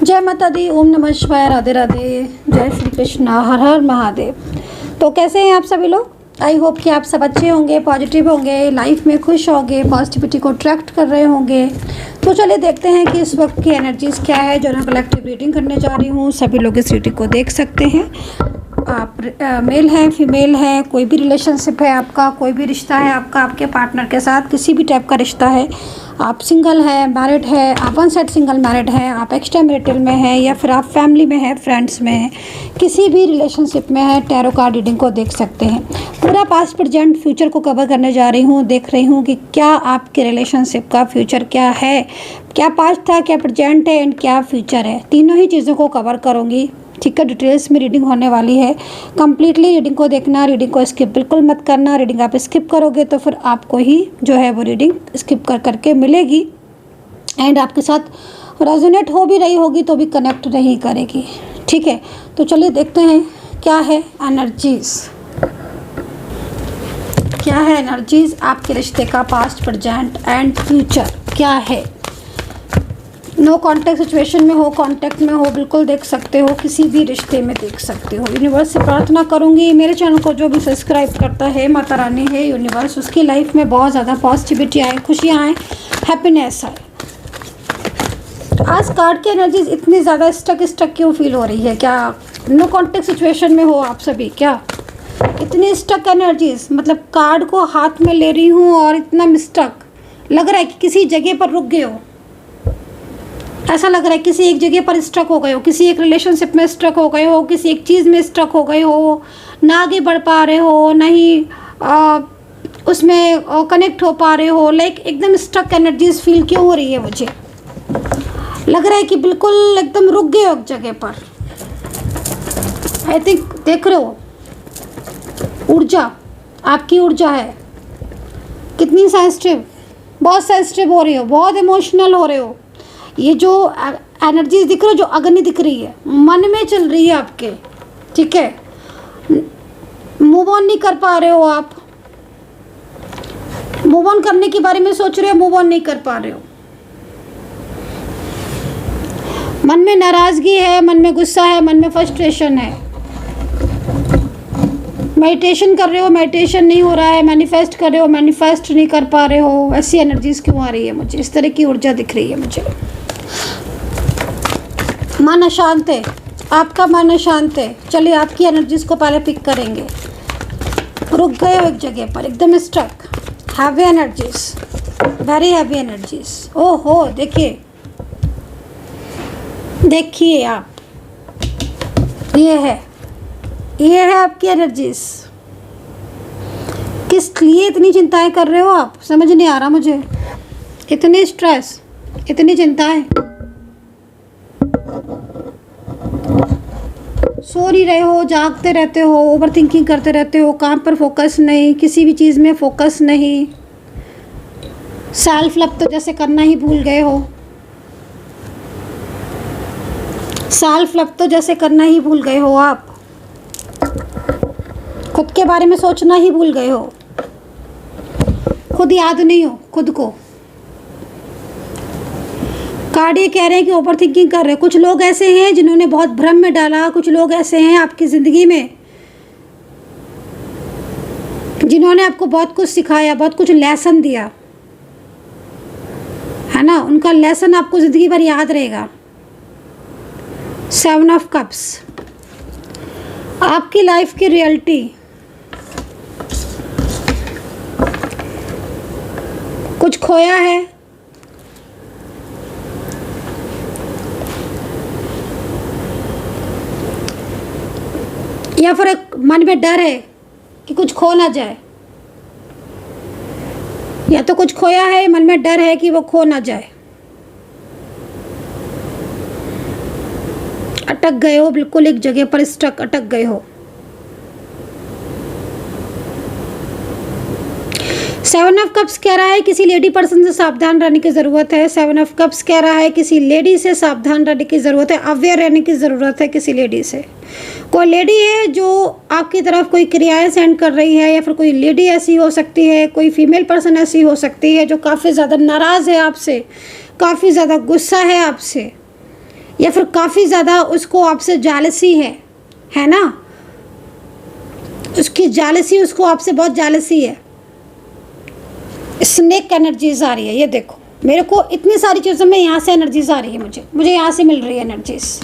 जय माता दी, ओम नमः शिवाय, राधे राधे, जय श्री कृष्णा, हर हर महादेव। तो कैसे हैं आप सभी लोग? आई होप कि आप सब अच्छे होंगे, पॉजिटिव होंगे, लाइफ में खुश होंगे, पॉजिटिविटी को अट्रैक्ट कर रहे होंगे। तो चलिए देखते हैं कि इस वक्त की एनर्जीज़ क्या है। जो मैं कलेक्टिव रीडिंग करने जा रही हूँ, सभी लोग इस रीडिंग को देख सकते हैं। आप मेल हैं, फीमेल है, कोई भी रिलेशनशिप है आपका, कोई भी रिश्ता है आपका आपके पार्टनर के साथ, किसी भी टाइप का रिश्ता है, आप सिंगल है, मैरिड है, आप वन साइड सिंगल मैरिड है, आप एक्स्ट्रा मैरिटल में है, या फिर आप फैमिली में है, फ्रेंड्स में है, किसी भी रिलेशनशिप में है, टैरो कार्ड रीडिंग को देख सकते हैं। पूरा पास्ट प्रेजेंट फ्यूचर को कवर करने जा रही हूँ। देख रही हूँ कि क्या आपके रिलेशनशिप का फ्यूचर क्या है, क्या पास्ट था, क्या प्रेजेंट है एंड क्या फ्यूचर है। तीनों ही चीज़ों को कवर करूँगी, ठीक है। डिटेल्स में रीडिंग होने वाली है। कंप्लीटली रीडिंग को देखना, रीडिंग को स्किप बिल्कुल मत करना। रीडिंग आप स्किप करोगे तो फिर आपको ही जो है वो रीडिंग स्किप कर करके मिलेगी एंड आपके साथ रेजोनेट हो भी रही होगी तो भी कनेक्ट नहीं करेगी, ठीक है। तो चलिए देखते हैं क्या है एनर्जीज़, क्या है एनर्जीज़ आपके रिश्ते का, पास्ट प्रेजेंट एंड फ्यूचर क्या है। नो कांटेक्ट सिचुएशन में हो, कांटेक्ट में हो, बिल्कुल देख सकते हो, किसी भी रिश्ते में देख सकते हो। यूनिवर्स से प्रार्थना करूंगी, मेरे चैनल को जो भी सब्सक्राइब करता है, माता रानी है यूनिवर्स, उसकी लाइफ में बहुत ज़्यादा पॉजिटिविटी आए, खुशियाँ आए, हैप्पीनेस आए। आज कार्ड की एनर्जीज इतनी ज़्यादा स्टक क्यों फील हो रही है? क्या नो कांटेक्ट सिचुएशन में हो आप सभी? क्या इतनी स्टक एनर्जीज, मतलब कार्ड को हाथ में ले रही हूँ और इतना स्टक लग रहा है कि किसी जगह पर रुक गए हो। ऐसा लग रहा है किसी एक जगह पर स्ट्रक हो गए हो, किसी एक रिलेशनशिप में स्ट्रक हो गए हो, किसी एक चीज़ में स्ट्रक हो गए हो, ना आगे बढ़ पा रहे हो, ना ही उसमें कनेक्ट हो पा रहे हो। लाइक एकदम स्ट्रक एनर्जीज फील क्यों हो रही है? मुझे लग रहा है कि बिल्कुल एकदम रुक गए हो एक जगह पर। आई थिंक देख रहे हो ऊर्जा, आपकी ऊर्जा है कितनी सेंसिटिव, बहुत सेंसिटिव हो रही हो, बहुत इमोशनल हो रहे हो। ये जो एनर्जीज दिख रही है, जो अग्नि दिख रही है, मन में चल रही है आपके, ठीक है। मूव ऑन नहीं कर पा रहे हो आप, मूव ऑन करने के बारे में सोच रहे हो, मूव ऑन नहीं कर पा रहे हो। मन में नाराजगी है, मन में गुस्सा है, मन में फ्रस्ट्रेशन है। मेडिटेशन कर रहे हो, मेडिटेशन नहीं हो रहा है, मैनिफेस्ट कर रहे हो, मैनिफेस्ट नहीं कर पा रहे हो। ऐसी एनर्जीज क्यों आ रही है? मुझे इस तरह की ऊर्जा दिख रही है। मुझे मन अशांत है, आपका मन अशांत है। चलिए आपकी एनर्जीज को पहले पिक करेंगे। रुक गए हो एक जगह पर, एकदम struck, heavy energies, very heavy energies. ओहो, देखिए देखिए आप, ये है आपकी एनर्जीज। किस लिए इतनी चिंताएं कर रहे हो आप? समझ नहीं आ रहा मुझे। इतनी स्ट्रेस, इतनी चिंताएं, सो नहीं रहे हो, जागते रहते हो, ओवर थिंकिंग करते रहते हो, काम पर फोकस नहीं, किसी भी चीज़ में फोकस नहीं, सेल्फ लव तो जैसे करना ही भूल गए हो, सेल्फ लव तो जैसे करना ही भूल गए हो आप, खुद के बारे में सोचना ही भूल गए हो, खुद याद नहीं हो खुद को। कार्ड ये कह रहे हैं कि ओवर थिंकिंग कर रहे हैं। कुछ लोग ऐसे हैं जिन्होंने बहुत भ्रम में डाला, कुछ लोग ऐसे हैं आपकी ज़िंदगी में जिन्होंने आपको बहुत कुछ सिखाया, बहुत कुछ लेसन दिया, है ना। उनका लेसन आपको ज़िंदगी भर याद रहेगा। 7 ऑफ कप्स, आपकी लाइफ की रियलिटी, कुछ खोया है, या फिर एक मन में डर है कि कुछ खो ना जाए, या तो कुछ खोया है, मन में डर है कि वो खो ना जाए। अटक गए हो, बिल्कुल एक जगह पर स्टक, अटक गए हो। 7 ऑफ कप्स कह रहा है किसी लेडी पर्सन से सावधान रहने की ज़रूरत है। 7 ऑफ कप्स कह रहा है किसी लेडी से सावधान रहने की ज़रूरत है, अवेयर रहने की ज़रूरत है किसी लेडी से। कोई लेडी है जो आपकी तरफ कोई क्रियाएं सेंड कर रही है, या फिर कोई लेडी ऐसी हो सकती है, कोई फीमेल पर्सन ऐसी हो सकती है जो काफ़ी ज़्यादा नाराज़ है आपसे, काफ़ी ज़्यादा गुस्सा है आपसे, या फिर काफ़ी ज़्यादा उसको आपसे जालसी है ना, उसकी जालसी, उसको आपसे बहुत जालसी है। स्नेक एनर्जीज आ रही है, ये देखो मेरे को इतनी सारी चीज़ों में यहाँ से एनर्जीज आ रही है, मुझे यहाँ से मिल रही है एनर्जीज।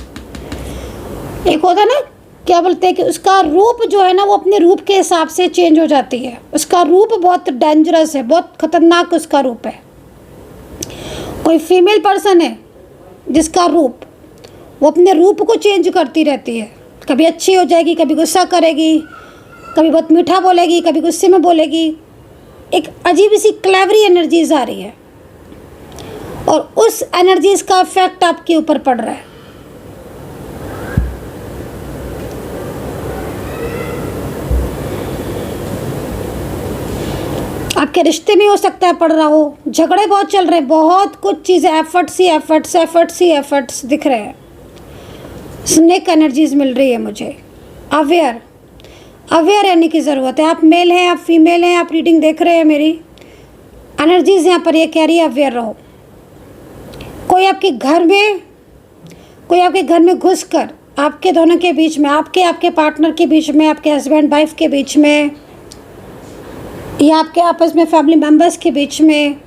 एक होता है ना, क्या बोलते हैं कि उसका रूप जो है ना वो अपने रूप के हिसाब से चेंज हो जाती है। उसका रूप बहुत डेंजरस है, बहुत खतरनाक उसका रूप है। कोई फीमेल पर्सन है जिसका रूप, वो अपने रूप को चेंज करती रहती है, कभी अच्छी हो जाएगी, कभी गुस्सा करेगी, कभी बहुत मीठा बोलेगी, कभी गुस्से में बोलेगी। एक अजीब सी क्लेवरी एनर्जीज आ रही है और उस एनर्जीज का इफेक्ट आपके ऊपर पड़ रहा है। आपके रिश्ते में हो सकता है पड़ रहा हो, झगड़े बहुत चल रहे हैं, बहुत कुछ चीज़ें, एफर्ट्स दिख रहे हैं। स्नेक एनर्जीज मिल रही है मुझे। अवेयर रहने की ज़रूरत है। आप मेल हैं, आप फीमेल हैं, आप रीडिंग देख रहे हैं, मेरी एनर्जीज यहाँ पर ये कह रही है अवेयर रहो। कोई आपके घर में घुसकर आपके दोनों के बीच में, आपके पार्टनर के बीच में, आपके हस्बैंड वाइफ के बीच में, या आपके आपस में फैमिली मेम्बर्स के बीच में,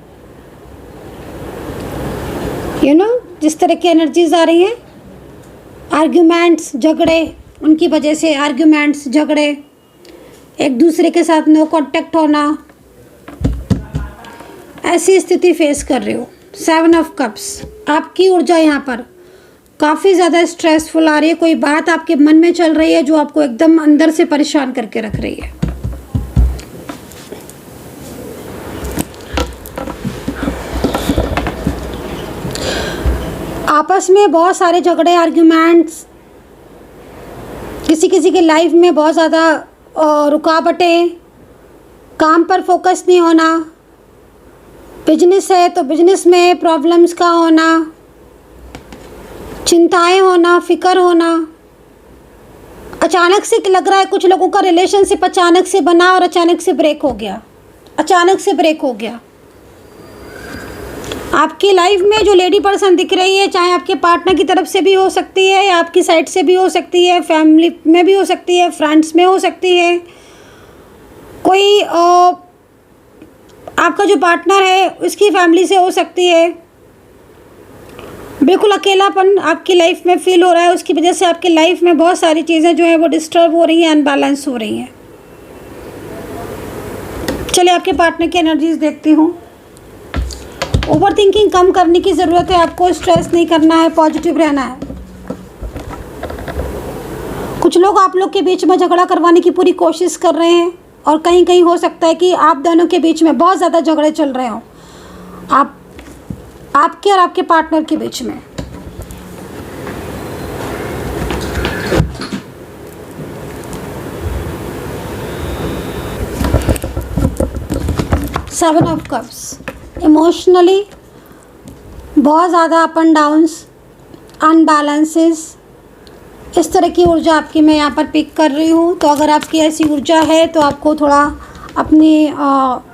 जिस तरह की एनर्जीज आ रही हैं, आर्ग्यूमेंट्स, झगड़े, उनकी वजह से आर्ग्यूमेंट्स, झगड़े, एक दूसरे के साथ नो कांटेक्ट होना, ऐसी स्थिति फेस कर रहे हो। 7 ऑफ कप्स, आपकी ऊर्जा यहाँ पर काफ़ी ज़्यादा स्ट्रेसफुल आ रही है। कोई बात आपके मन में चल रही है जो आपको एकदम अंदर से परेशान करके रख रही है। आपस में बहुत सारे झगड़े, आर्ग्यूमेंट्स, किसी की लाइफ में बहुत ज़्यादा रुकावटें, काम पर फोकस नहीं होना, बिजनेस है तो बिजनेस में प्रॉब्लम्स का होना, चिंताएं होना, फिक्र होना। अचानक से लग रहा है कुछ लोगों का रिलेशनशिप अचानक से बना और अचानक से ब्रेक हो गया, आपकी लाइफ में जो लेडी पर्सन दिख रही है, चाहे आपके पार्टनर की तरफ से भी हो सकती है या आपकी साइड से भी हो सकती है, फैमिली में भी हो सकती है, फ्रेंड्स में हो सकती है, कोई आपका जो पार्टनर है उसकी फैमिली से हो सकती है। बिल्कुल अकेलापन आपकी लाइफ में फील हो रहा है, उसकी वजह से आपकी लाइफ में बहुत सारी चीज़ें जो है वो डिस्टर्ब हो रही हैं, अनबैलेंस हो रही हैं। चलिए आपके पार्टनर की एनर्जीज देखती हूँ। ओवर थिंकिंग कम करने की ज़रूरत है आपको, स्ट्रेस नहीं करना है, पॉजिटिव रहना है। कुछ लोग आप लोग के बीच में झगड़ा करवाने की पूरी कोशिश कर रहे हैं और कहीं कहीं हो सकता है कि आप दोनों के बीच में बहुत ज़्यादा झगड़े चल रहे हों, आपके और आपके पार्टनर के बीच में। सेवन ऑफ कप्स, इमोशनली बहुत ज़्यादा अप एंड डाउन्स, अनबैलेंसेस, इस तरह की ऊर्जा आपकी मैं यहाँ पर पिक कर रही हूँ। तो अगर आपकी ऐसी ऊर्जा है तो आपको थोड़ा अपनी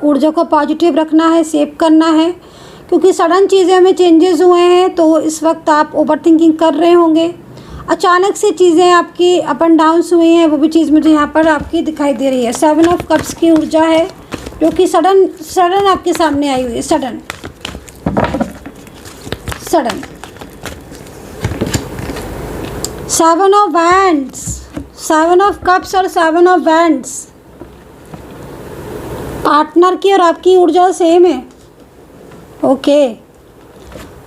ऊर्जा को पॉजिटिव रखना है, सेव करना है, क्योंकि सडन चीज़ें में चेंजेस हुए हैं। तो इस वक्त आप ओवर थिंकिंग कर रहे होंगे, अचानक से चीज़ें आपकी अप एंड डाउन्स हुई हैं, वो भी चीज़ मुझे यहाँ पर आपकी दिखाई दे रही है। 7 ऑफ कप्स की ऊर्जा है जो कि सडन आपके सामने आई हुई है, sudden 7 of wands, 7 of cups और 7 ऑफ वैंड्स। पार्टनर की और आपकी ऊर्जा सेम है। ओके,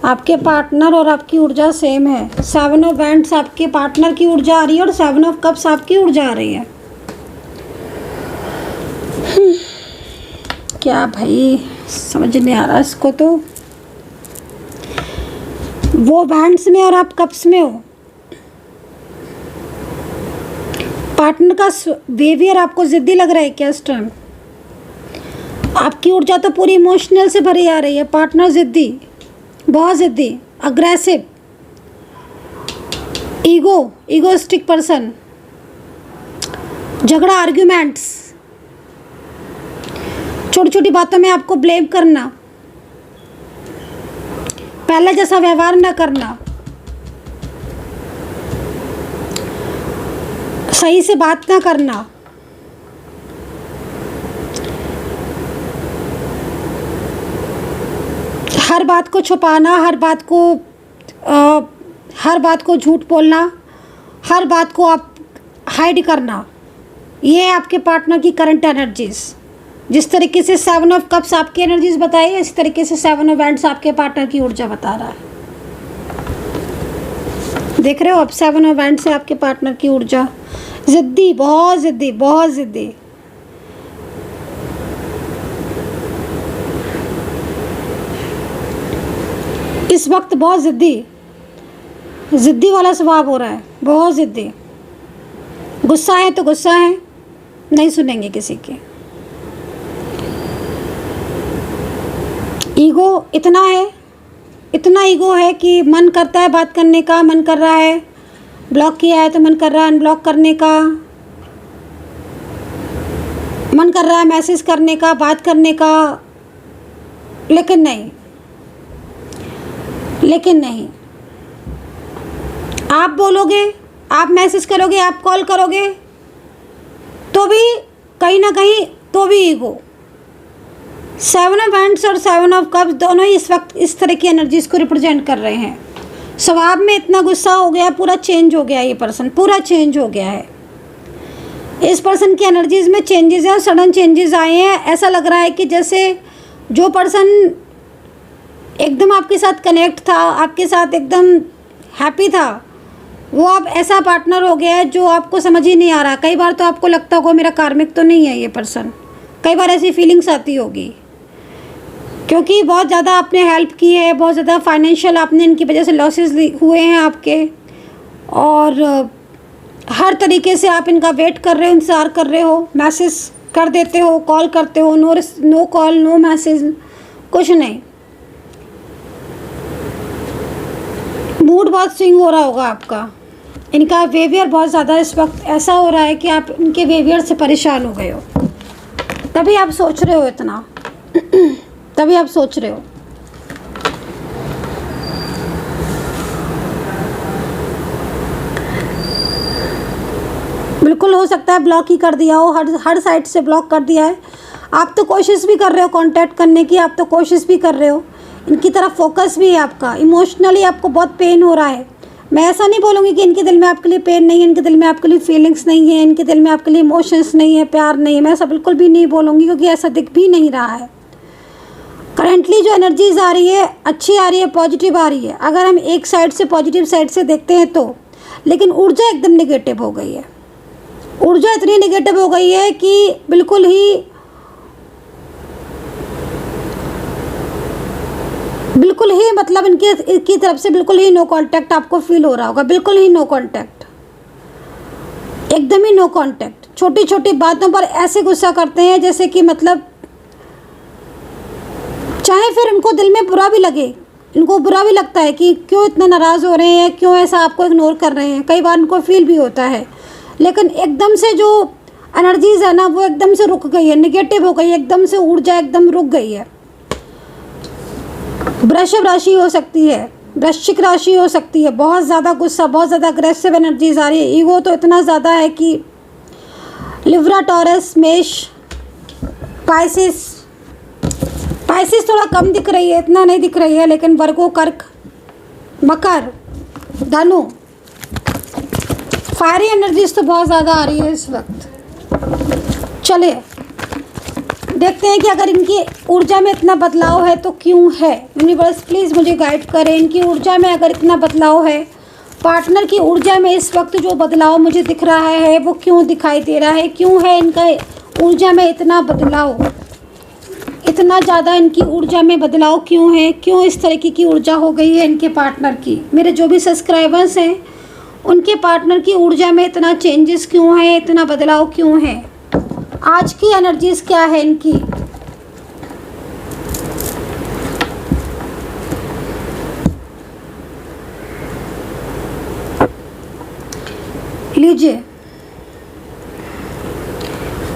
आपके पार्टनर और आपकी ऊर्जा सेम है। 7 ऑफ वैंड्स आपके पार्टनर की ऊर्जा आ रही है और 7 ऑफ कप्स आपकी ऊर्जा आ रही है। क्या भाई, समझ नहीं आ रहा इसको। तो वो वैंड्स में और आप कप्स में हो। पार्टनर का बिहेवियर आपको जिद्दी लग रहा है क्या इस टाइम? आपकी ऊर्जा तो पूरी इमोशनल से भरी आ रही है। पार्टनर जिद्दी, बहुत जिद्दी, अग्रेसिव, ईगोइस्टिक पर्सन, झगड़ा, आर्ग्यूमेंट्स, छोटी छोटी बातों में आपको ब्लेम करना, पहले जैसा व्यवहार ना करना, सही से बात ना करना, हर बात को छुपाना, हर बात को झूठ बोलना, हर बात को आप हाइड करना, ये है आपके पार्टनर की करंट एनर्जीज। जिस तरीके से 7 ऑफ कप्स आपकी एनर्जीज बताई है, इस तरीके से 7 ऑफ वैंड्स आपके पार्टनर की ऊर्जा बता रहा है। देख रहे हो आप 7 ऑफ वैंड्स से आपके पार्टनर की ऊर्जा, जिद्दी, बहुत जिद्दी, बहुत जिद्दी। इस वक्त बहुत जिद्दी वाला स्वभाव हो रहा है, बहुत जिद्दी। गुस्सा है तो गुस्सा है, नहीं सुनेंगे किसी के। ईगो इतना ईगो है कि मन करता है बात करने का, मन कर रहा है, ब्लॉक किया है तो मन कर रहा है अनब्लॉक करने का, मन कर रहा है मैसेज करने का, बात करने का, लेकिन नहीं। आप बोलोगे, आप मैसेज करोगे, आप कॉल करोगे, तो भी कहीं ना कहीं तो भी ईगो। 7 ऑफ वैंड्स और 7 ऑफ कप्स दोनों ही इस वक्त इस तरह की एनर्जीज को रिप्रेजेंट कर रहे हैं। स्वभाव में इतना गुस्सा हो गया, पूरा चेंज हो गया, ये पर्सन पूरा चेंज हो गया है। इस पर्सन की एनर्जीज में चेंजेस हैं, सडन चेंजेस आए हैं। ऐसा लग रहा है कि जैसे जो पर्सन एकदम आपके साथ कनेक्ट था, आपके साथ एकदम हैप्पी था, वो अब ऐसा पार्टनर हो गया है जो आपको समझ ही नहीं आ रहा। कई बार तो आपको लगता होगा मेरा कार्मिक तो नहीं है ये पर्सन, कई बार ऐसी फीलिंग्स आती होगी, क्योंकि बहुत ज़्यादा आपने हेल्प की है, बहुत ज़्यादा फाइनेंशियल आपने इनकी वजह से लॉसेस हुए हैं आपके, और हर तरीके से आप इनका वेट कर रहे हो, इंतज़ार कर रहे हो, मैसेज कर देते हो, कॉल करते हो, नो कॉल नो मैसेज, कुछ नहीं। मूड बहुत स्विंग हो रहा होगा आपका, इनका बिहेवियर बहुत ज़्यादा इस वक्त ऐसा हो रहा है कि आप इनके बिहेवियर से परेशान हो गए हो, तभी आप सोच रहे हो इतना तभी आप सोच रहे हो। बिल्कुल हो सकता है ब्लॉक ही कर दिया हो, हर साइड से ब्लॉक कर दिया है। आप तो कोशिश भी कर रहे हो कांटेक्ट करने की, आप तो कोशिश भी कर रहे हो, इनकी तरफ फोकस भी है आपका। इमोशनली आपको बहुत पेन हो रहा है। मैं ऐसा नहीं बोलूँगी कि इनके दिल में आपके लिए पेन नहीं है, इनके दिल में आपके लिए फीलिंग्स नहीं है, इनके दिल में आपके लिए इमोशंस नहीं है, प्यार नहीं है, मैं ऐसा बिल्कुल भी नहीं बोलूँगी, क्योंकि ऐसा दिख भी नहीं रहा है। करेंटली जो एनर्जीज आ रही है अच्छी आ रही है, पॉजिटिव आ रही है, अगर हम एक साइड से पॉजिटिव साइड से देखते हैं तो। लेकिन ऊर्जा एकदम नेगेटिव हो गई है, ऊर्जा इतनी नेगेटिव हो गई है कि बिल्कुल ही मतलब इनकी तरफ से बिल्कुल ही नो कांटेक्ट आपको फील हो रहा होगा, बिल्कुल ही नो कांटेक्ट, एकदम ही नो कांटेक्ट। छोटी छोटी बातों पर ऐसे गुस्सा करते हैं जैसे कि मतलब चाहे फिर इनको दिल में बुरा भी लगे, इनको बुरा भी लगता है कि क्यों इतना नाराज़ हो रहे हैं, क्यों ऐसा आपको इग्नोर कर रहे हैं, कई बार इनको फील भी होता है। लेकिन एकदम से जो एनर्जीज है ना वो एकदम से रुक गई है, निगेटिव हो गई है, एकदम से ऊर्जा एकदम रुक गई है। वृषभ राशि हो सकती है, वृश्चिक राशि हो सकती है, बहुत ज़्यादा गुस्सा, बहुत ज़्यादा अग्रेसिव एनर्जीज आ रही है। ईगो तो इतना ज़्यादा है कि लिब्रा, टॉरस, मेष, पाइसिस थोड़ा कम दिख रही है, इतना नहीं दिख रही है, लेकिन वर्गो, कर्क, मकर, धनु, फायरी एनर्जीज तो बहुत ज़्यादा आ रही है इस वक्त। चलिए देखते हैं कि अगर इनकी ऊर्जा में इतना बदलाव है तो क्यों है। यूनिवर्स प्लीज़ मुझे गाइड करें, इनकी ऊर्जा में अगर इतना बदलाव है, पार्टनर की ऊर्जा में इस वक्त जो बदलाव मुझे दिख रहा है वो क्यों दिखाई दे रहा है, क्यों है इनका ऊर्जा में इतना बदलाव, इतना ज़्यादा इनकी ऊर्जा में बदलाव क्यों है, क्यों इस तरीके की ऊर्जा हो गई है इनके पार्टनर की। मेरे जो भी सब्सक्राइबर्स हैं उनके पार्टनर की ऊर्जा में इतना चेंजेस क्यों है, इतना बदलाव क्यों है, आज की एनर्जीज क्या है इनकी। लीजिए,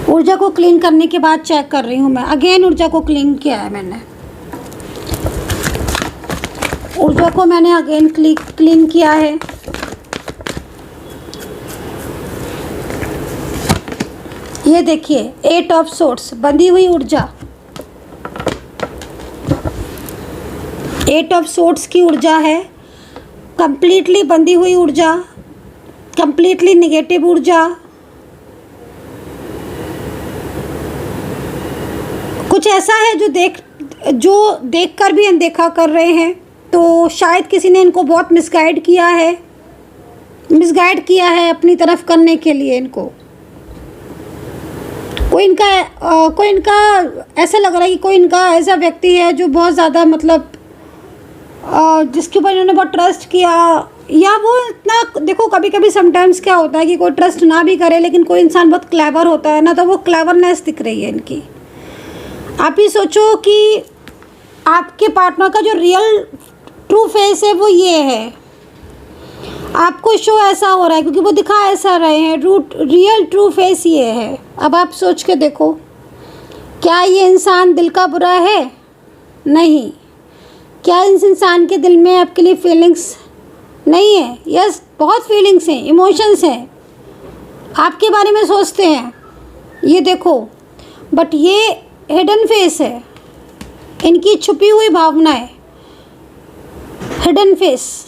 ऊर्जा को क्लीन करने के बाद चेक कर रही हूँ मैं। अगेन ऊर्जा को क्लीन किया है मैंने, ऊर्जा को मैंने अगेन क्लीन किया है। ये देखिए 8 ऑफ सोर्ड्स, बंधी हुई ऊर्जा, 8 ऑफ सोर्ड्स की ऊर्जा है, कंप्लीटली बंधी हुई ऊर्जा, कंप्लीटली नेगेटिव ऊर्जा। कुछ ऐसा है जो देख कर भी अनदेखा कर रहे हैं। तो शायद किसी ने इनको बहुत मिसगाइड किया है अपनी तरफ करने के लिए। इनको कोई इनका ऐसा लग रहा है कि कोई इनका ऐसा व्यक्ति है जो बहुत ज़्यादा मतलब जिसके ऊपर इन्होंने बहुत ट्रस्ट किया, या वो इतना, देखो कभी कभी समटाइम्स क्या होता है कि कोई ट्रस्ट ना भी करे लेकिन कोई इंसान बहुत क्लेवर होता है ना, तो वो क्लेवरनेस दिख रही है इनकी। आप ही सोचो कि आपके पार्टनर का जो रियल ट्रू फेस है वो ये है, आपको शो ऐसा हो रहा है क्योंकि वो दिखा ऐसा रहे हैं, रियल ट्रू फेस ये है। अब आप सोच के देखो, क्या ये इंसान दिल का बुरा है? नहीं। क्या इस इंसान के दिल में आपके लिए फीलिंग्स नहीं है? यस, बहुत फीलिंग्स हैं, इमोशंस हैं, आपके बारे में सोचते हैं, ये देखो। बट ये हिडन फेस है, इनकी छुपी हुई भावनाएं, हिडन फेस।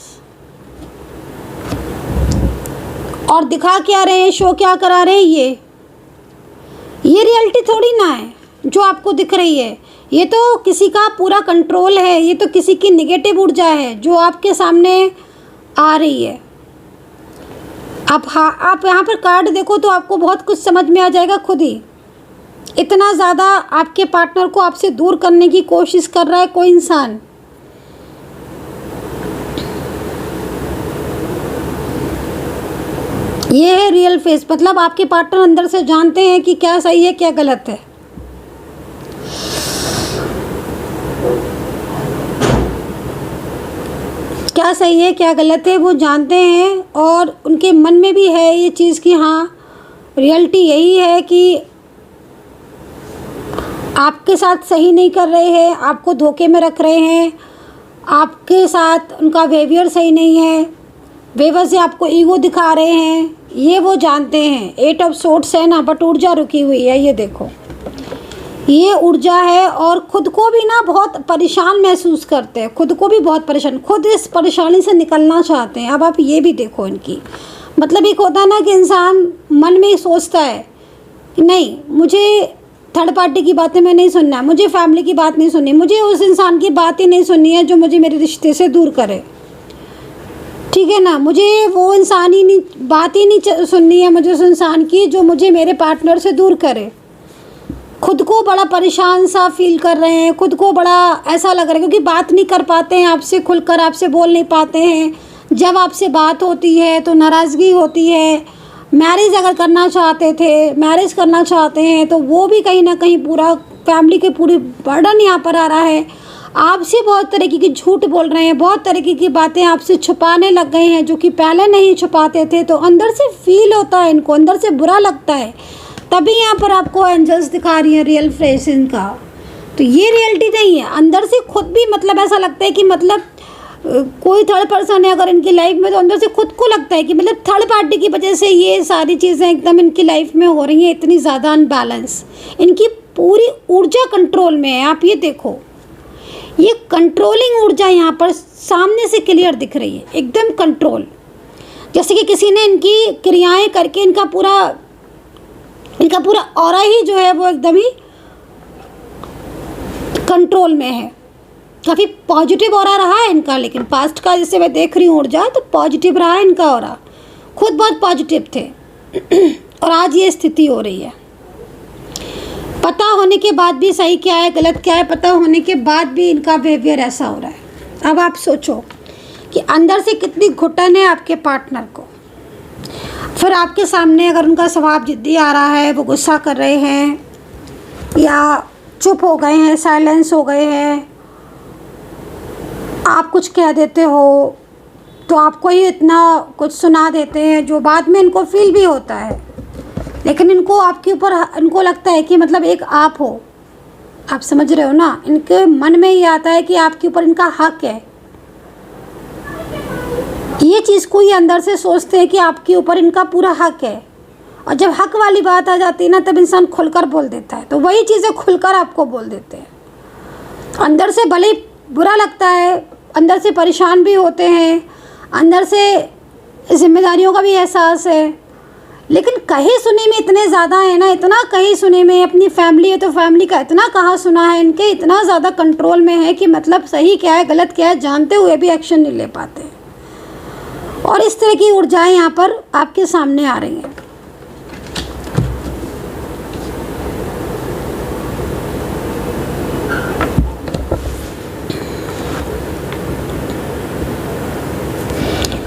और दिखा क्या रहे हैं, शो क्या करा रहे हैं, ये रियलिटी थोड़ी ना है जो आपको दिख रही है। ये तो किसी का पूरा कंट्रोल है, ये तो किसी की नेगेटिव ऊर्जा है जो आपके सामने आ रही है। आप यहाँ पर कार्ड देखो तो आपको बहुत कुछ समझ में आ जाएगा खुद ही। इतना ज़्यादा आपके पार्टनर को आपसे दूर करने की कोशिश कर रहा है कोई इंसान। ये है रियल फेस, मतलब आपके पार्टनर अंदर से जानते हैं कि क्या सही है क्या गलत है। क्या सही है क्या गलत है वो जानते हैं, और उनके मन में भी है ये चीज़ कि हाँ रियलिटी यही है कि आपके साथ सही नहीं कर रहे हैं, आपको धोखे में रख रहे हैं, आपके साथ उनका बिहेवियर सही नहीं है, बेवजह से आपको ईगो दिखा रहे हैं, ये वो जानते हैं। 8 ऑफ सोर्ड्स है ना, बट ऊर्जा रुकी हुई है, ये देखो ये ऊर्जा है। और खुद को भी ना बहुत परेशान महसूस करते हैं, खुद को भी बहुत परेशान, खुद इस परेशानी से निकलना चाहते हैं। अब आप ये भी देखो इनकी, मतलब एक होता है ना कि इंसान मन में ही सोचता है नहीं, मुझे थर्ड पार्टी की बातें मैं नहीं सुनना है, मुझे फैमिली की बात नहीं सुननी, मुझे उस इंसान की बात ही नहीं सुननी है जो मुझे मेरे रिश्ते से दूर करे, ठीक है ना, मुझे वो इंसान ही नहीं, बात ही नहीं सुननी है मुझे उस इंसान की जो मुझे मेरे पार्टनर से दूर करे। खुद को बड़ा परेशान सा फील कर रहे हैं, खुद को बड़ा ऐसा लग रहा है क्योंकि बात नहीं कर पाते हैं आपसे, खुलकर आपसे बोल नहीं पाते हैं। जब आपसे बात होती है तो नाराज़गी होती है। मैरिज अगर करना चाहते थे, मैरिज करना चाहते हैं तो वो भी कहीं ना कहीं पूरा फैमिली के पूरी बर्डन यहाँ पर आ रहा है। आपसे बहुत तरीके की झूठ बोल रहे हैं, बहुत तरीके की बातें आपसे छुपाने लग गए हैं जो कि पहले नहीं छुपाते थे। तो अंदर से फील होता है इनको, अंदर से बुरा लगता है, तभी यहाँ पर आपको एंजल्स दिखा रही हैं रियल फेस इनका। तो ये रियलिटी नहीं है, अंदर से खुद भी मतलब ऐसा लगता है कि मतलब कोई थर्ड पर्सन है अगर इनकी लाइफ में, तो अंदर से खुद को लगता है कि मतलब थर्ड पार्टी की वजह से ये सारी चीज़ें एकदम इनकी लाइफ में हो रही हैं, इतनी ज़्यादा अनबैलेंस। इनकी पूरी ऊर्जा कंट्रोल में है। आप ये देखो, ये कंट्रोलिंग ऊर्जा यहाँ पर सामने से क्लियर दिख रही है, एकदम कंट्रोल, जैसे कि किसी ने इनकी क्रियाएं करके इनका पूरा ऑरा ही जो है वो एकदम ही कंट्रोल में है। काफ़ी पॉजिटिव ऑरा रहा है इनका, लेकिन पास्ट का जैसे मैं देख रही हूँ ऊर्जा, तो पॉजिटिव रहा है इनका ऑरा, खुद बहुत पॉजिटिव थे और आज ये स्थिति हो रही है। पता होने के बाद भी सही क्या है गलत क्या है पता होने के बाद भी इनका बिहेवियर ऐसा हो रहा है। अब आप सोचो कि अंदर से कितनी घुटन है आपके पार्टनर को। फिर आपके सामने अगर उनका स्वभाव जिद्दी आ रहा है, वो गुस्सा कर रहे हैं या चुप हो गए हैं, साइलेंस हो गए हैं, आप कुछ कह देते हो तो आपको ही इतना कुछ सुना देते हैं जो बाद में इनको फील भी होता है, लेकिन इनको आपके ऊपर इनको लगता है कि मतलब एक आप हो, आप समझ रहे हो ना, इनके मन में ये आता है कि आपके ऊपर इनका हक है। ये चीज़ को ये अंदर से सोचते हैं कि आपके ऊपर इनका पूरा हक है और जब हक वाली बात आ जाती है ना, तब इंसान खुलकर बोल देता है। तो वही चीज़ें खुलकर आपको बोल देते हैं। अंदर से भले ही बुरा लगता है, अंदर से परेशान भी होते हैं, अंदर से जिम्मेदारियों का भी एहसास है, लेकिन कहे सुने में इतने ज़्यादा है ना, इतना कहे सुने में। अपनी फैमिली है तो फैमिली का इतना कहा सुना है, इनके इतना ज़्यादा कंट्रोल में है कि मतलब सही क्या है गलत क्या है जानते हुए भी एक्शन नहीं ले पाते। और इस तरह की ऊर्जाएं यहाँ पर आपके सामने आ रही हैं।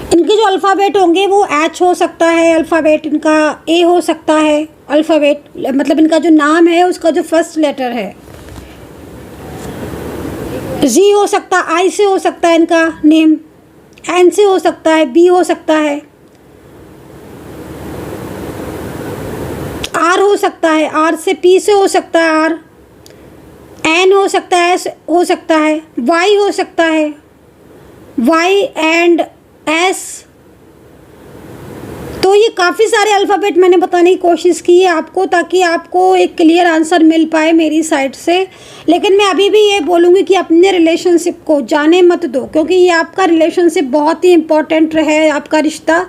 इनके जो अल्फ़ाबेट होंगे वो एच हो सकता है, अल्फ़ाबेट इनका ए हो सकता है। अल्फ़ाबेट मतलब इनका जो नाम है उसका जो फर्स्ट लेटर है, जी हो सकता, आई से हो सकता है इनका नेम, एन से हो सकता है, बी हो सकता है, आर हो सकता है, आर से पी से हो सकता है, आर, एन हो सकता है, एस हो सकता है, वाई हो सकता है, वाई एंड एस। तो ये काफ़ी सारे अल्फ़ाबेट मैंने बताने की कोशिश की है आपको, ताकि आपको एक क्लियर आंसर मिल पाए मेरी साइड से। लेकिन मैं अभी भी ये बोलूँगी कि अपने रिलेशनशिप को जाने मत दो, क्योंकि ये आपका रिलेशनशिप बहुत ही इम्पोर्टेंट है, आपका रिश्ता।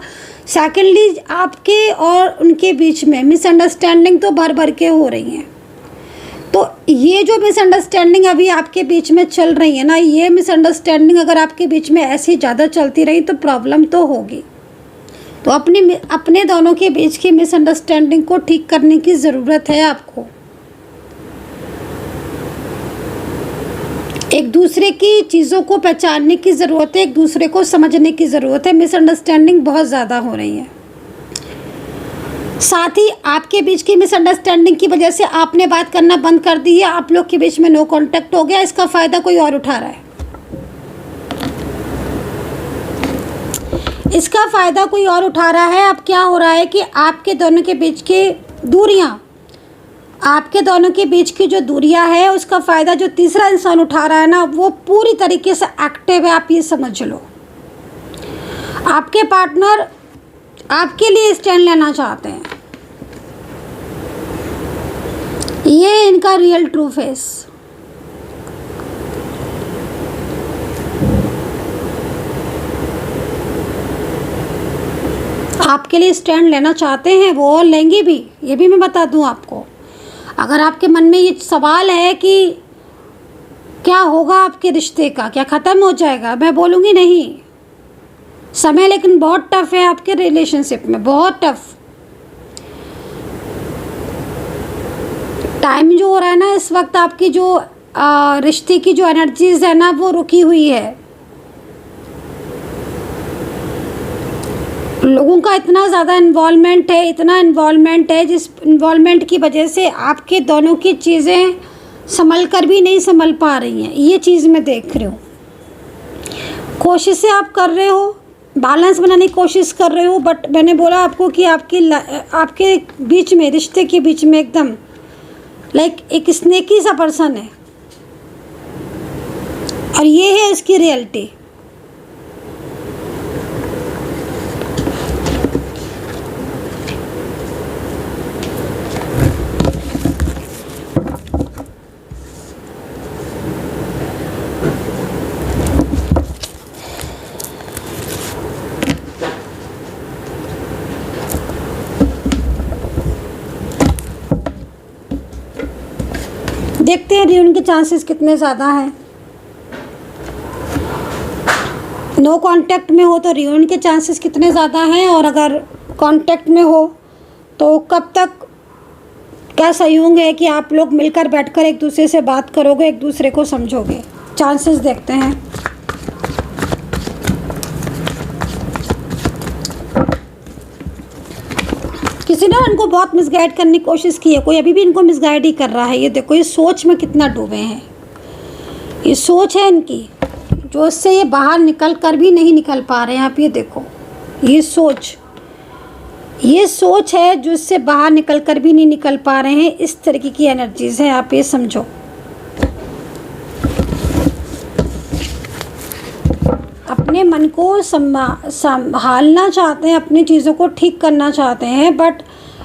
सेकेंडली, आपके और उनके बीच में मिसअंडरस्टैंडिंग तो भर भर के हो रही हैं। तो ये जो मिसअंडरस्टैंडिंग अभी आपके बीच में चल रही है ना, ये मिसअंडरस्टैंडिंग अगर आपके बीच में ऐसी ज़्यादा चलती रही तो प्रॉब्लम तो होगी। तो अपने दोनों के बीच की मिसअंडरस्टैंडिंग को ठीक करने की ज़रूरत है आपको। एक दूसरे की चीज़ों को पहचानने की ज़रूरत है, एक दूसरे को समझने की ज़रूरत है। मिसअंडरस्टैंडिंग बहुत ज़्यादा हो रही है। साथ ही आपके बीच की मिसअंडरस्टैंडिंग की वजह से आपने बात करना बंद कर दी है, आप लोग के बीच में नो कांटेक्ट हो गया। इसका फ़ायदा कोई और उठा रहा है, इसका फ़ायदा कोई और उठा रहा है। अब क्या हो रहा है कि आपके दोनों के बीच की दूरियां, आपके दोनों के बीच की जो दूरियां है उसका फ़ायदा जो तीसरा इंसान उठा रहा है ना, वो पूरी तरीके से एक्टिव है। आप ये समझ लो, आपके पार्टनर आपके लिए स्टैंड लेना चाहते हैं। ये इनका रियल ट्रू फेस। आपके लिए स्टैंड लेना चाहते हैं वो, और लेंगे भी। ये भी मैं बता दूं आपको, अगर आपके मन में ये सवाल है कि क्या होगा आपके रिश्ते का, क्या ख़त्म हो जाएगा, मैं बोलूँगी नहीं। समय लेकिन बहुत टफ है आपके रिलेशनशिप में, बहुत टफ टाइम जो हो रहा है ना इस वक्त। आपकी जो रिश्ते की जो एनर्जीज है ना वो रुकी हुई है। लोगों का इतना ज़्यादा इन्वॉल्वमेंट है, इतना इन्वॉल्वमेंट है, जिस इन्वॉल्वमेंट की वजह से आपके दोनों की चीज़ें संभल कर भी नहीं संभल पा रही हैं। ये चीज़ मैं देख रही हूँ। कोशिशें आप कर रहे हो, बैलेंस बनाने की कोशिश कर रहे हो, बट मैंने बोला आपको कि आपके बीच में, रिश्ते के बीच में एकदम लाइक एक स्नेकी सा पर्सन है, और ये है इसकी रियलिटी। देखते हैं रियूनियन के चांसेस कितने ज़्यादा हैं। नो कांटेक्ट में हो तो रियूनियन के चांसेस कितने ज़्यादा हैं, और अगर कांटेक्ट में हो तो कब तक क्या सहयोग है कि आप लोग मिलकर बैठकर एक दूसरे से बात करोगे, एक दूसरे को समझोगे। चांसेस देखते हैं। किसी ने इनको बहुत मिसगाइड करने की कोशिश की है, कोई अभी भी इनको मिसगाइड ही कर रहा है। ये देखो, ये सोच में कितना डूबे हैं। ये सोच है इनकी, जो इससे ये बाहर निकल कर भी नहीं निकल पा रहे हैं। आप ये देखो, ये सोच है जो इससे बाहर निकल कर भी नहीं निकल पा रहे हैं। इस तरीके की एनर्जीज है, आप ये समझो। अपने मन को संभालना चाहते हैं, अपनी चीज़ों को ठीक करना चाहते हैं, बट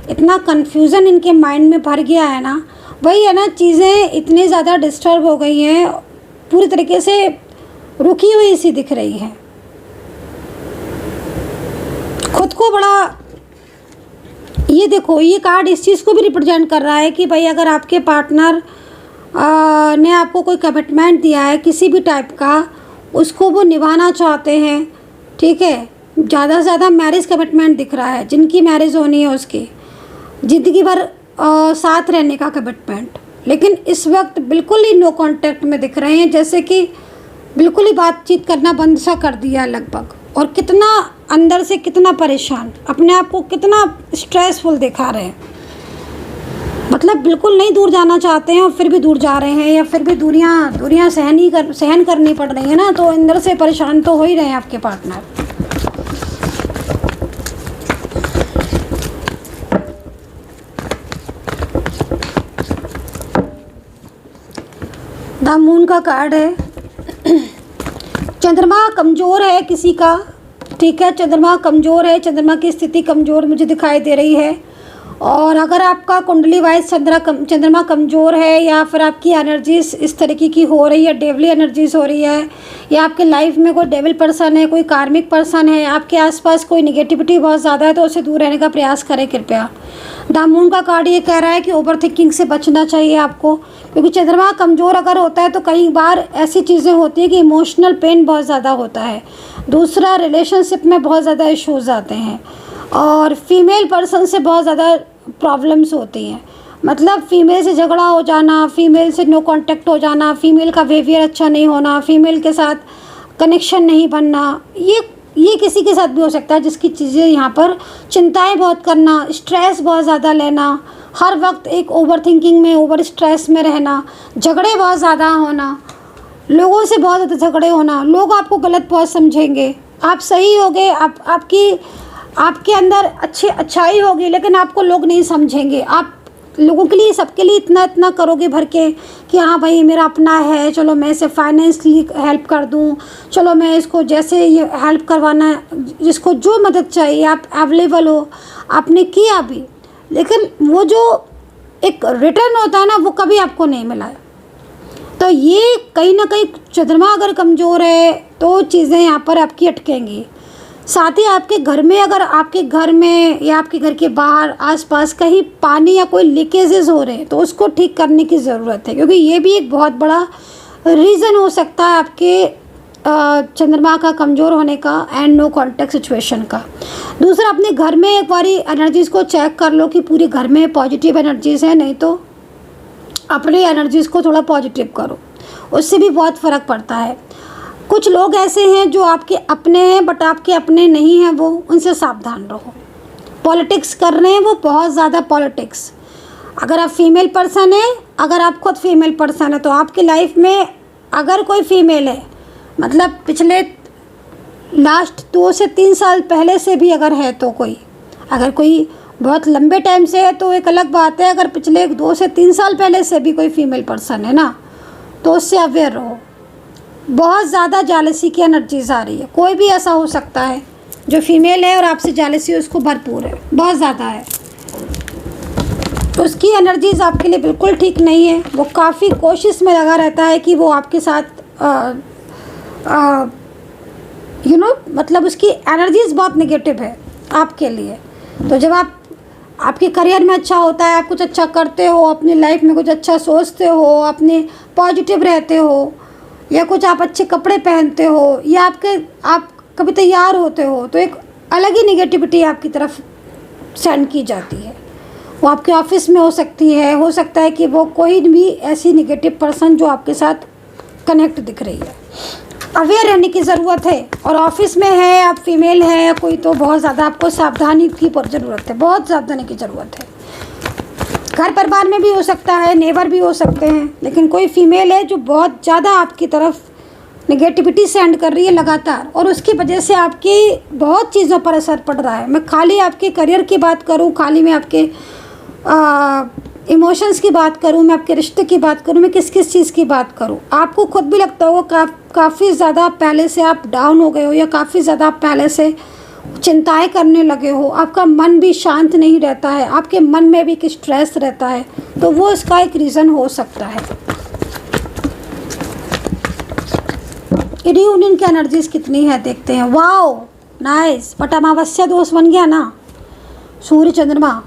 इतना कन्फ्यूज़न इनके माइंड में भर गया है ना, वही है ना, चीज़ें इतनी ज़्यादा डिस्टर्ब हो गई हैं, पूरी तरीके से रुकी हुई सी दिख रही हैं। खुद को बड़ा, ये देखो, ये कार्ड इस चीज़ को भी रिप्रेजेंट कर रहा है कि भाई अगर आपके पार्टनर ने आपको कोई कमिटमेंट दिया है किसी भी टाइप का, उसको वो निभाना चाहते हैं, ठीक है। ज़्यादा से ज़्यादा मैरिज कमिटमेंट दिख रहा है, जिनकी मैरिज होनी है उसकी ज़िंदगी भर साथ रहने का कमिटमेंट, लेकिन इस वक्त बिल्कुल ही नो कांटेक्ट में दिख रहे हैं, जैसे कि बिल्कुल ही बातचीत करना बंद सा कर दिया लगभग। और कितना अंदर से कितना परेशान, अपने आप को कितना स्ट्रेसफुल दिखा रहे हैं, मतलब बिल्कुल नहीं दूर जाना चाहते हैं और फिर भी दूर जा रहे हैं, या फिर भी दूरियां सहन करनी पड़ रही है ना, तो अंदर से परेशान तो हो ही रहे हैं आपके पार्टनर। द मून का कार्ड है। चंद्रमा कमज़ोर है किसी का, ठीक है, चंद्रमा कमज़ोर है, चंद्रमा की स्थिति कमज़ोर मुझे दिखाई दे रही है। और अगर आपका कुंडली वाइज चंद्रमा कमज़ोर है, या फिर आपकी एनर्जीज इस तरीके की हो रही है, डेविली एनर्जीज हो रही है, या आपके लाइफ में कोई डेविल पर्सन है, कोई कार्मिक पर्सन है, आपके आसपास कोई निगेटिविटी बहुत ज़्यादा है, तो उससे दूर रहने का प्रयास करें कृपया। द मून का कार्ड ये कह रहा है कि ओवर थिंकिंग से बचना चाहिए आपको, क्योंकि चंद्रमा कमज़ोर अगर होता है तो कई बार ऐसी चीज़ें होती हैं कि इमोशनल पेन बहुत ज़्यादा होता है। दूसरा, रिलेशनशिप में बहुत ज़्यादा इश्यूज़ आते हैं, और फीमेल पर्सन से बहुत ज़्यादा प्रॉब्लम्स होती हैं, मतलब फ़ीमेल से झगड़ा हो जाना, फ़ीमेल से नो कांटेक्ट हो जाना, फ़ीमेल का बिहेवियर अच्छा नहीं होना, फ़ीमेल के साथ कनेक्शन नहीं बनना, ये किसी के साथ भी हो सकता है, जिसकी चीज़ें यहाँ पर चिंताएं बहुत करना, स्ट्रेस बहुत ज़्यादा लेना, हर वक्त एक ओवर थिंकिंग में, ओवर स्ट्रेस में रहना, झगड़े बहुत ज़्यादा होना, लोगों से बहुत ज़्यादा झगड़े होना, लोग आपको गलत बहुत समझेंगे, आप सही होगे, आपके अंदर अच्छाई होगी, लेकिन आपको लोग नहीं समझेंगे। आप लोगों के लिए, सबके लिए इतना करोगे भर के कि हाँ भाई मेरा अपना है, चलो मैं इसे फाइनेंशियली हेल्प कर दूँ, चलो मैं इसको जैसे ये हेल्प करवाना है, जिसको जो मदद चाहिए आप अवेलेबल हो, आपने किया भी, लेकिन वो जो एक रिटर्न होता है ना, वो कभी आपको नहीं मिला है। तो ये कहीं ना कहीं चंद्रमा अगर कमज़ोर है तो चीज़ें यहाँ पर आपकी अटकेंगी। साथ ही आपके घर में, अगर आपके घर में या आपके घर के बाहर आसपास कहीं पानी या कोई लीकेजेस हो रहे हैं, तो उसको ठीक करने की ज़रूरत है, क्योंकि ये भी एक बहुत बड़ा रीज़न हो सकता है आपके चंद्रमा का कमज़ोर होने का एंड नो कॉन्टैक्ट सिचुएशन का। दूसरा, अपने घर में एक बारी एनर्जीज़ को चेक कर लो कि पूरे घर में पॉजिटिव एनर्जीज़ हैं, नहीं तो अपनी एनर्जीज़ को थोड़ा पॉजिटिव करो, उससे भी बहुत फ़र्क पड़ता है। कुछ लोग ऐसे हैं जो आपके अपने हैं बट आपके अपने नहीं हैं, वो उनसे सावधान रहो। पॉलिटिक्स कर रहे हैं वो, बहुत ज़्यादा पॉलिटिक्स। अगर आप फीमेल पर्सन हैं, अगर आप खुद फीमेल पर्सन है, तो आपकी लाइफ में अगर कोई फीमेल है, मतलब पिछले लास्ट 2 से 3 साल पहले से भी अगर है, तो कोई, अगर कोई बहुत लंबे टाइम से है तो एक अलग बात है, अगर पिछले 2 से 3 साल पहले से भी कोई फीमेल पर्सन है ना, तो उससे अवेयर रहो। बहुत ज़्यादा जालसी की एनर्जीज आ रही है, कोई भी ऐसा हो सकता है जो फीमेल है और आपसे जालसी उसको भरपूर है, बहुत ज़्यादा है, तो उसकी एनर्जीज आपके लिए बिल्कुल ठीक नहीं है। वो काफ़ी कोशिश में लगा रहता है कि वो आपके साथ मतलब उसकी एनर्जीज बहुत नेगेटिव है आपके लिए। तो जब आपके करियर में अच्छा होता है, आप कुछ अच्छा करते हो, अपनी लाइफ में कुछ अच्छा सोचते हो, अपने पॉजिटिव रहते हो, या कुछ आप अच्छे कपड़े पहनते हो, या आप कभी तैयार होते हो, तो एक अलग ही निगेटिविटी आपकी तरफ सेंड की जाती है। वो आपके ऑफिस में हो सकता है कि वो कोई भी ऐसी निगेटिव पर्सन जो आपके साथ कनेक्ट दिख रही है। अवेयर रहने की ज़रूरत है, और ऑफिस में है, आप फीमेल है या कोई, तो बहुत ज़्यादा आपको सावधानी की ज़रूरत है, बहुत सावधानी की ज़रूरत है। घर परिवार में भी हो सकता है, नेबर भी हो सकते हैं, लेकिन कोई फीमेल है जो बहुत ज़्यादा आपकी तरफ नेगेटिविटी सेंड कर रही है लगातार, और उसकी वजह से आपकी बहुत चीज़ों पर असर पड़ रहा है। मैं खाली आपके करियर की बात करूं, खाली मैं आपके इमोशंस की बात करूं, मैं आपके रिश्ते की बात करूं, मैं किस किस चीज़ की बात करूं, आपको खुद भी लगता होगा काफ़ी ज़्यादा पहले से आप डाउन हो गए हो, या काफ़ी ज़्यादा आप पहले से चिंताएं करने लगे हो, आपका मन भी शांत नहीं रहता है, आपके मन में भी एक स्ट्रेस रहता है, तो वो इसका एक रीज़न हो सकता है। रीयूनियन की एनर्जीज कितनी है देखते हैं। वाओ नाइस, बट अमावस्या दोष बन गया ना, सूर्य चंद्रमा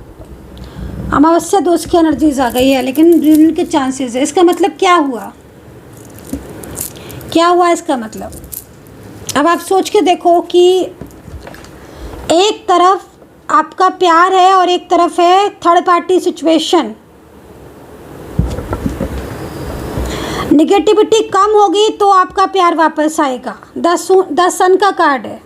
अमावस्या दोष की एनर्जीज आ गई है, लेकिन रीयूनियन के चांसेस है। इसका मतलब क्या हुआ, क्या हुआ इसका मतलब? अब आप सोच के देखो कि एक तरफ आपका प्यार है और एक तरफ है थर्ड पार्टी सिचुएशन। निगेटिविटी कम होगी तो आपका प्यार वापस आएगा। 10 सन का कार्ड है।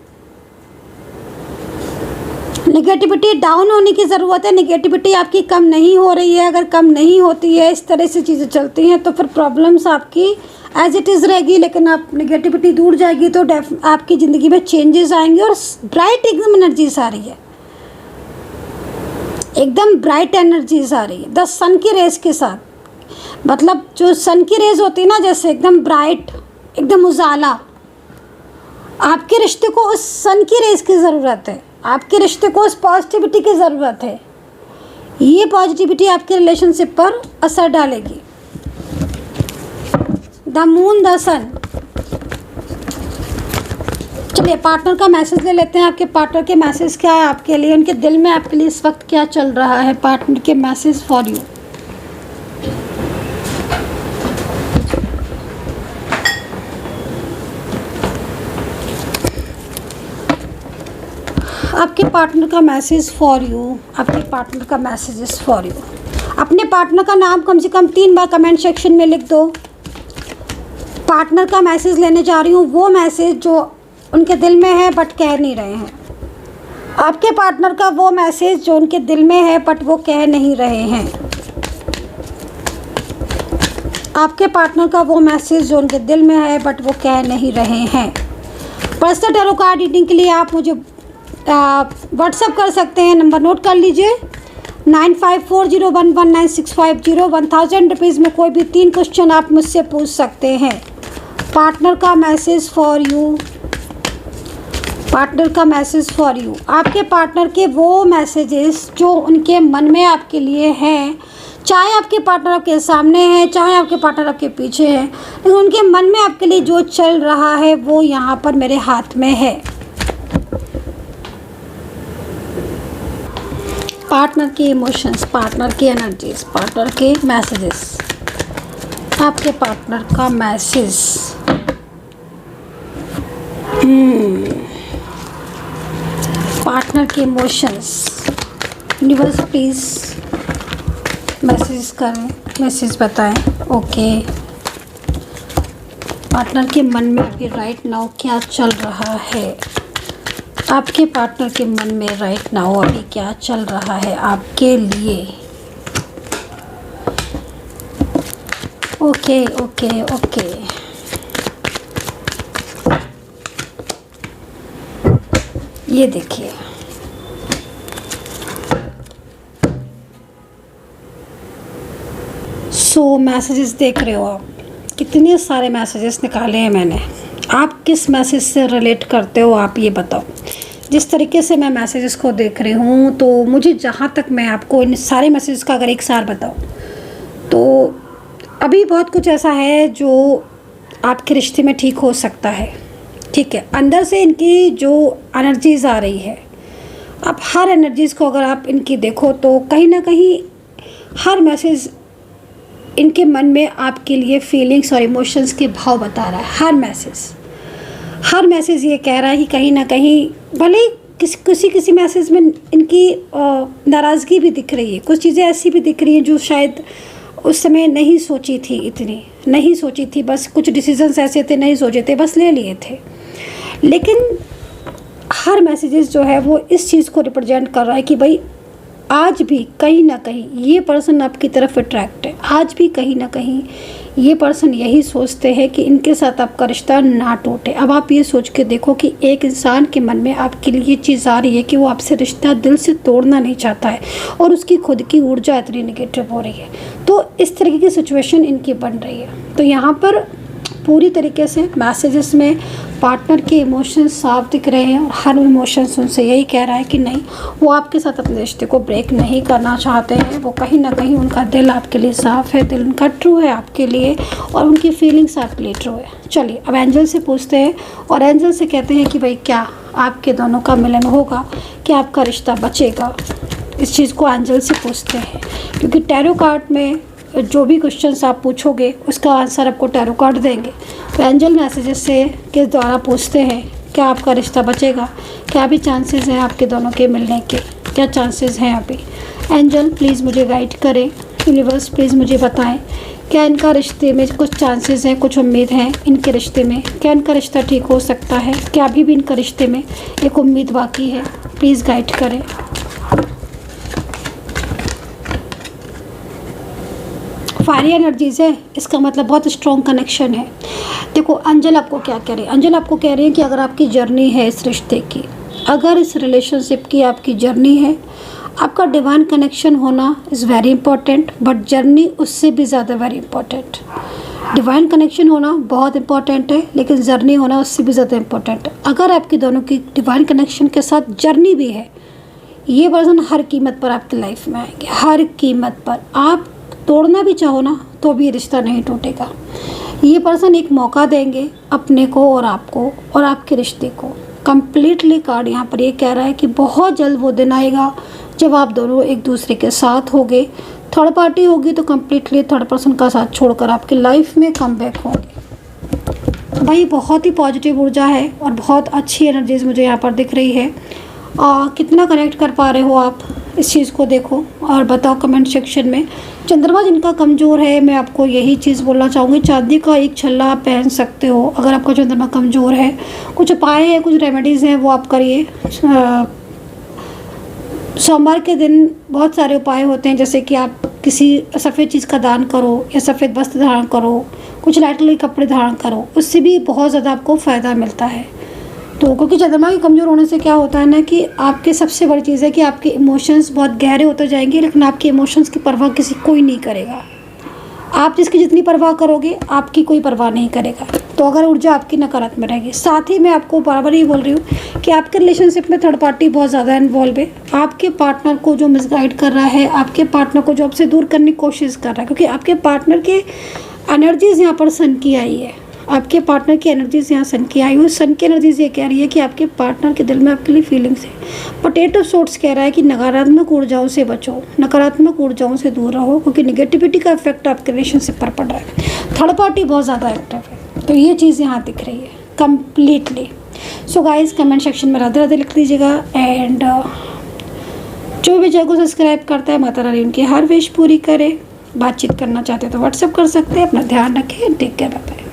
निगेटिविटी डाउन होने की ज़रूरत है, निगेटिविटी आपकी कम नहीं हो रही है। अगर कम नहीं होती है, इस तरह से चीज़ें चलती हैं, तो फिर प्रॉब्लम्स आपकी एज इट इज़ रहेगी। लेकिन आप निगेटिविटी दूर जाएगी तो आपकी ज़िंदगी में चेंजेस आएंगे और ब्राइट एकदम एनर्जीज आ रही है, एकदम ब्राइट एनर्जीज आ रही है 10 सन की रेस के साथ। मतलब जो सन की रेज होती है ना, जैसे एकदम ब्राइट, एकदम उजाला। आपके रिश्ते को उस सन की रेज की ज़रूरत है, आपके रिश्ते को उस पॉजिटिविटी की ज़रूरत है। ये पॉजिटिविटी आपके रिलेशनशिप पर असर डालेगी। द मून, द सन। चलिए पार्टनर का मैसेज ले लेते हैं। आपके पार्टनर के मैसेज क्या है आपके लिए, उनके दिल में आपके लिए इस वक्त क्या चल रहा है। पार्टनर के मैसेज फॉर यू। आपके पार्टनर का मैसेज फॉर यू, आपके पार्टनर का मैसेजेस फॉर यू। अपने पार्टनर का नाम कम से कम 3 बार कमेंट सेक्शन में लिख दो। पार्टनर का मैसेज लेने जा रही हूँ, वो मैसेज जो उनके दिल में है बट कह नहीं रहे हैं। आपके पार्टनर का वो मैसेज जो उनके दिल में है बट वो कह नहीं रहे हैं। आपके पार्टनर का वो मैसेज जो उनके दिल में है बट वो कह नहीं रहे हैं। पर्सनल टैरो कार्ड रीडिंग के लिए आप मुझे व्हाट्सएप कर सकते हैं। नंबर नोट कर लीजिए 9540119650। 1000 रुपीज़ में कोई भी 3 क्वेश्चन आप मुझसे पूछ सकते हैं। पार्टनर का मैसेज फॉर यू, पार्टनर का मैसेज फॉर यू। आपके पार्टनर के वो मैसेजेस जो उनके मन में आपके लिए हैं, चाहे आपके पार्टनर आपके सामने है, चाहे आपके पार्टनर आपके पीछे है, लेकिन उनके मन में आपके लिए जो चल रहा है वो यहाँ पर मेरे हाथ में है। पार्टनर के इमोशंस, पार्टनर की एनर्जीज, पार्टनर के मैसेजेस। आपके पार्टनर का मैसेज। पार्टनर के इमोशंस। यूनिवर्स प्लीज़ मैसेज करें, मैसेज बताएं। ओके, पार्टनर के मन में अभी राइट नाउ क्या चल रहा है? आपके पार्टनर के मन में राइट नाउ अभी क्या चल रहा है आपके लिए? ओके ओके ओके, ये देखिए मैसेजेस देख रहे हो आप, कितने सारे मैसेजेस निकाले हैं मैंने। आप किस मैसेज से रिलेट करते हो आप ये बताओ। जिस तरीके से मैं मैसेजेस को देख रही हूँ, तो मुझे जहाँ तक मैं आपको इन सारे मैसेजेस का अगर एक सार बताऊँ, तो अभी बहुत कुछ ऐसा है जो आपके रिश्ते में ठीक हो सकता है। ठीक है, अंदर से इनकी जो एनर्जीज़ आ रही है, आप हर एनर्जीज़ को अगर आप इनकी देखो तो कहीं ना कहीं हर मैसेज इनके मन में आपके लिए फीलिंग्स और इमोशंस के भाव बता रहा है। हर मैसेज ये कह रहा है कि कहीं ना कहीं, भले किसी मैसेज में इनकी नाराज़गी भी दिख रही है, कुछ चीज़ें ऐसी भी दिख रही हैं जो शायद उस समय नहीं सोची थी, इतनी नहीं सोची थी, बस कुछ डिसीजंस ऐसे थे नहीं सोचे थे, बस ले लिए थे। लेकिन हर मैसेजेस जो है वो इस चीज़ को रिप्रेजेंट कर रहा है कि भाई आज भी कहीं ना कहीं ये पर्सन आपकी तरफ अट्रैक्ट है। आज भी कहीं ना कहीं ये पर्सन यही सोचते हैं कि इनके साथ आपका रिश्ता ना टूटे। अब आप ये सोच के देखो कि एक इंसान के मन में आपके लिए ये चीज़ आ रही है कि वो आपसे रिश्ता दिल से तोड़ना नहीं चाहता है और उसकी खुद की ऊर्जा इतनी निगेटिव हो रही है, तो इस तरीके की सिचुएशन इनकी बन रही है। तो यहाँ पर पूरी तरीके से मैसेजेस में पार्टनर के इमोशंस साफ दिख रहे हैं और हर इमोशंस उनसे यही कह रहा है कि नहीं, वो आपके साथ अपने रिश्ते को ब्रेक नहीं करना चाहते हैं। वो कहीं ना कहीं उनका दिल आपके लिए साफ़ है, दिल उनका ट्रू है आपके लिए, और उनकी फीलिंग्स आपके लिए ट्रू है। चलिए अब एंजल से पूछते हैं और एंजल से कहते हैं कि भाई क्या आपके दोनों का मिलन होगा, क्या आपका रिश्ता बचेगा। इस चीज़ को एंजल से पूछते हैं, क्योंकि टैरो कार्ड में जो भी क्वेश्चंस आप पूछोगे उसका आंसर आपको टैरो कार्ड देंगे। तो एंजल मैसेजेस से के द्वारा पूछते हैं क्या आपका रिश्ता बचेगा, क्या भी चांसेस हैं आपके दोनों के मिलने के, क्या चांसेस हैं अभी। एंजल प्लीज़ मुझे गाइड करें, यूनिवर्स प्लीज़ मुझे बताएं क्या इनका रिश्ते में कुछ चांसेस हैं, कुछ उम्मीद हैं इनके रिश्ते में, क्या इनका रिश्ता ठीक हो सकता है, क्या अभी भी इनका रिश्ते में एक उम्मीद बाकी है। प्लीज़ गाइड करें। फायरी एनर्जीज है, इसका मतलब बहुत स्ट्रॉन्ग कनेक्शन है। देखो अंजल आपको क्या कह रही है, अंजल आपको कह रही है कि अगर आपकी जर्नी है इस रिश्ते की, अगर इस रिलेशनशिप की आपकी जर्नी है, आपका डिवाइन कनेक्शन होना is very important, but journey उससे भी ज़्यादा वेरी इंपॉर्टेंट। डिवाइन कनेक्शन होना बहुत इंपॉर्टेंट है, लेकिन जर्नी होना उससे भी ज़्यादा इंपॉर्टेंट है। अगर आपकी दोनों की डिवाइन कनेक्शन के साथ जर्नी भी है, ये पर्सन हर कीमत पर आपकी लाइफ में आएंगे, हर कीमत पर। आप तोड़ना भी चाहो ना तो भी रिश्ता नहीं टूटेगा। ये पर्सन एक मौका देंगे अपने को और आपको और आपके रिश्ते को। कंप्लीटली कार्ड यहाँ पर ये कह रहा है कि बहुत जल्द वो दिन आएगा जब आप दोनों एक दूसरे के साथ होगे। थर्ड पार्टी होगी तो कंप्लीटली थर्ड पर्सन का साथ छोड़कर आपकी लाइफ में कम बैक होंगे। भाई बहुत ही पॉजिटिव ऊर्जा है और बहुत अच्छी एनर्जीज मुझे यहाँ पर दिख रही है। कितना कनेक्ट कर पा रहे हो आप इस चीज़ को देखो और बताओ कमेंट सेक्शन में। चंद्रमा जिनका कमज़ोर है, मैं आपको यही चीज़ बोलना चाहूँगी, चांदी का एक छल्ला आप पहन सकते हो अगर आपका चंद्रमा कमज़ोर है। कुछ उपाय हैं, कुछ रेमेडीज़ हैं, वो आप करिए। सोमवार के दिन बहुत सारे उपाय होते हैं, जैसे कि आप किसी सफ़ेद चीज़ का दान करो या सफ़ेद वस्त्र धारण करो, कुछ लाइट कपड़े धारण करो, उससे भी बहुत ज़्यादा आपको फ़ायदा मिलता है। तो क्योंकि चंद्रमा के कमज़ोर होने से क्या होता है ना कि आपके सबसे बड़ी चीज़ है कि आपके इमोशंस बहुत गहरे होते जाएंगे, लेकिन आपके इमोशंस की परवाह किसी कोई नहीं करेगा। आप जिसकी जितनी परवाह करोगे आपकी कोई परवाह नहीं करेगा। तो अगर ऊर्जा आपकी नकारात्मक रहेगी। साथ ही मैं आपको बराबर ही बोल रही हूँ कि आपके रिलेशनशिप में थर्ड पार्टी बहुत ज़्यादा इन्वॉल्व है। आपके पार्टनर को जो मिसगाइड कर रहा है, आपके पार्टनर को जो आपसे दूर करने की कोशिश कर रहा है, क्योंकि आपके पार्टनर के एनर्जीज़ यहाँ पर सन की आई है। आपके पार्टनर की एनर्जीज यहाँ सन की आई हुई। सन की एनर्जीज ये कह रही है कि आपके पार्टनर के दिल में आपके लिए फीलिंग्स है। बट एट ऑफ सोर्ट्स कह रहा है कि नकारात्मक ऊर्जाओं से बचो, नकारात्मक ऊर्जाओं से दूर रहो, क्योंकि निगेटिविटी का इफेक्ट आपके रिलेशनशिप पर पड़ रहा है। थर्ड पार्टी बहुत ज़्यादा एक्टिव है, तो ये चीज़ यहाँ दिख रही है completely. So guys comment section में राधे राधे लिख दीजिएगा। एंड जो भी चैनल को सब्सक्राइब करता है, माता रानी उनकी हर विश पूरी करे। बातचीत करना चाहते हैं तो व्हाट्सएप कर सकते हैं। अपना ध्यान रखें, टेक केयर, बाय बाय।